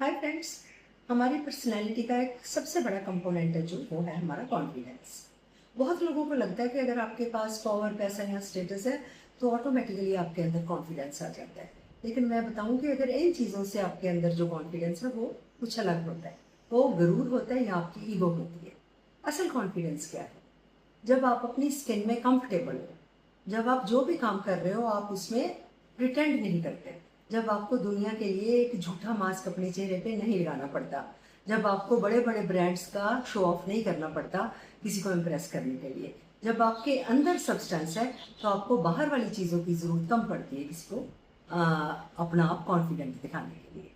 Hi friends. हमारी personality का एक सबसे बड़ा कंपोनेंट है जो वो है हमारा कॉन्फिडेंस। बहुत लोगों को लगता है कि अगर आपके पास पावर, पैसा या स्टेटस है तो ऑटोमेटिकली आपके अंदर कॉन्फिडेंस आ जाता है। लेकिन मैं बताऊं कि अगर इन चीज़ों से आपके अंदर जो कॉन्फिडेंस है वो कुछ अलग होता है। वो गरूर होता है या आपकी ईगो होती है। असल कॉन्फिडेंस क्या है? जब आप अपनी स्किन में कंफर्टेबल हो, जब आप जो भी काम कर रहे हो आप उसमें प्रिटेंड नहीं करते, जब आपको दुनिया के लिए एक झूठा मास्क अपने चेहरे पे नहीं लगाना पड़ता, जब आपको बड़े बड़े ब्रांड्स का शो ऑफ नहीं करना पड़ता किसी को इम्प्रेस करने के लिए, जब आपके अंदर सब्सटेंस है तो आपको बाहर वाली चीज़ों की ज़रूरत कम पड़ती है किसी को अपना आप कॉन्फिडेंट दिखाने के लिए।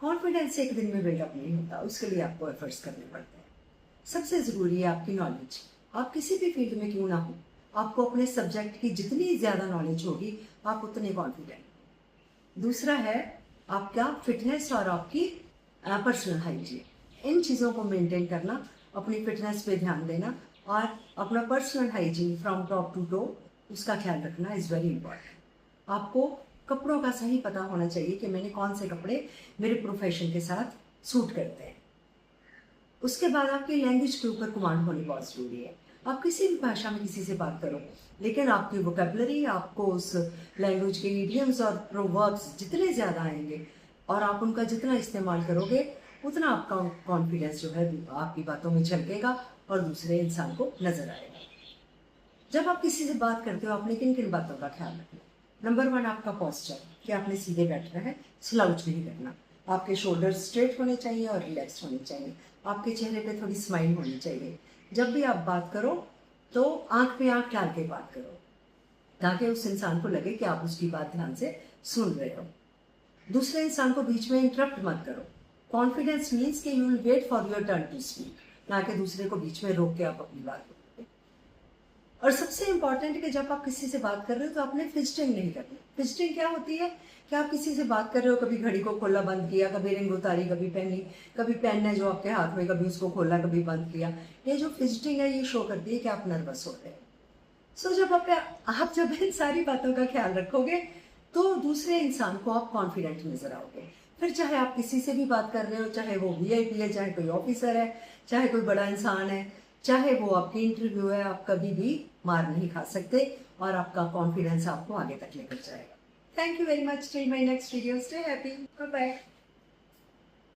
कॉन्फिडेंस एक दिन में बिल्डअप नहीं होता, उसके लिए आपको एफर्ट्स करने पड़ते हैं। सबसे ज़रूरी है आपकी नॉलेज। आप किसी भी फील्ड में क्यों ना हो, आपको अपने सब्जेक्ट की जितनी ज़्यादा नॉलेज होगी आप उतने कॉन्फिडेंट। दूसरा है आपका फिटनेस और आपकी पर्सनल हाइजीन। इन चीज़ों को मेंटेन करना, अपनी फिटनेस पे ध्यान देना और अपना personal hygiene from top to toe उसका ख्याल रखना इज़ वेरी इंपॉर्टेंट। आपको कपड़ों का सही पता होना चाहिए कि मैंने कौन से कपड़े मेरे प्रोफेशन के साथ सूट करते हैं। उसके बाद आपकी लैंग्वेज के ऊपर कमांड होनी बहुत ज़रूरी है। आप किसी भी भाषा में किसी से बात करो, लेकिन आपकी वोकेबलरी, आपको उस लैंग्वेज के इडियम्स और प्रोवर्ब्स जितने ज़्यादा आएंगे और आप उनका जितना इस्तेमाल करोगे उतना आपका कॉन्फिडेंस जो है आपकी बातों में झलकेगा और दूसरे इंसान को नजर आएगा। जब आप किसी से बात करते हो आपने किन किन बातों का ख्याल रखना? नंबर वन, आपका पोस्चर, कि आपने सीधे बैठना है, स्लाउच नहीं करना। आपके शोल्डर स्ट्रेट होने चाहिए और रिलैक्स होने चाहिए। आपके चेहरे पे थोड़ी स्माइल होनी चाहिए। जब भी आप बात करो तो आंख पे आंख डाल के बात करो ताकि उस इंसान को लगे कि आप उसकी बात ध्यान से सुन रहे हो। दूसरे इंसान को बीच में इंटरप्ट मत करो। कॉन्फिडेंस मीन्स कि you will wait for your turn to speak, ना कि दूसरे को बीच में रोक के आप अपनी बात करो। और सबसे इंपॉर्टेंट है कि जब आप किसी से बात कर रहे हो तो आपने फिजिटिंग नहीं करनी। फिजिटिंग क्या होती है कि आप किसी से बात कर रहे हो, कभी घड़ी को खोला बंद किया, कभी रिंग उतारी, कभी पहनी, कभी पेन है जो आपके हाथ में, कभी उसको खोला कभी बंद किया। ये जो फिजिटिंग है ये शो करती है कि आप नर्वस हो रहे हैं। सो जब आप जब इन सारी बातों का ख्याल रखोगे तो दूसरे इंसान को आप कॉन्फिडेंट नजर आओगे। फिर चाहे आप किसी से भी बात कर रहे हो, चाहे वो वीआईपी है, चाहे कोई ऑफिसर है, चाहे कोई बड़ा इंसान है, चाहे वो आपकी इंटरव्यू है, आप कभी भी मार नहीं खा सकते और आपका कॉन्फिडेंस आपको आगे तक लेकर जाएगा। Thank you very much. Till my next video, stay happy, bye bye.